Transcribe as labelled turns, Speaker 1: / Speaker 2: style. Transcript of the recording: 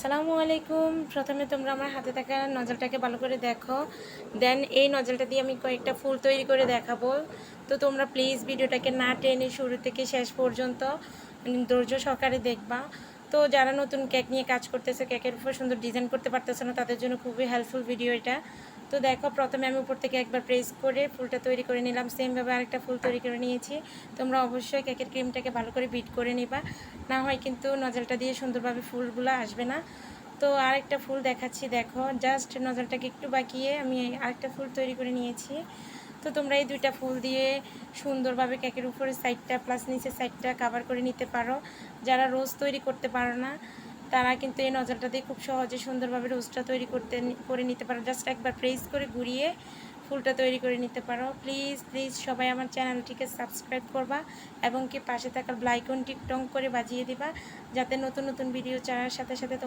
Speaker 1: আসসালামু আলাইকুম। প্রথমে তোমরা আমার হাতে থাকা নজলটাকে ভালো করে দেখো। দেন এই নজলটা দিয়ে আমি কয়েকটা ফুল তৈরি করে দেখাবো। তো তোমরা প্লিজ ভিডিওটাকে না টেনে শুরু থেকে শেষ পর্যন্ত ধৈর্য সহকারে দেখবা। তো যারা নতুন কেক নিয়ে কাজ করতেছে, কেকের উপর সুন্দর ডিজাইন করতে পারতেছে না, তাদের জন্য খুবই হেল্পফুল ভিডিও এটা। তো দেখো, প্রথমে আমি উপর থেকে একবার প্রেস করে ফুলটা তৈরি করে নিলাম। সেমভাবে আরেকটা ফুল তৈরি করে নিয়েছি। তোমরা অবশ্যই কেকের ক্রিমটাকে ভালো করে বিট করে নিবা, না হয় কিন্তু নজলটা দিয়ে সুন্দরভাবে ফুলগুলো আসবে না। তো আরেকটা ফুল দেখাচ্ছি, দেখো জাস্ট নজলটাকে একটু বাঁকিয়ে আমি আরেকটা ফুল তৈরি করে নিয়েছি। তো তোমরা এই দুইটা ফুল দিয়ে সুন্দরভাবে কেকের উপরে সাইডটা প্লাস নিচের সাইডটা কাভার করে নিতে পারো। যারা রোজ তৈরি করতে পারো না, তারা কিন্তু এই নজলটা দিয়ে খুব সহজে সুন্দরভাবে রোজটা তৈরি করে নিতে পারো। জাস্ট একবার প্রেস করে ঘুরিয়ে ফুলটা তৈরি করে নিতে পারো। প্লিজ প্লিজ সবাই আমার চ্যানেলটিকে সাবস্ক্রাইব করবা এবং কি পাশে থাকা বেল আইকনটি টং করে বাজিয়ে দিবা, যাতে নতুন নতুন ভিডিও ছাড়ার সাথে সাথে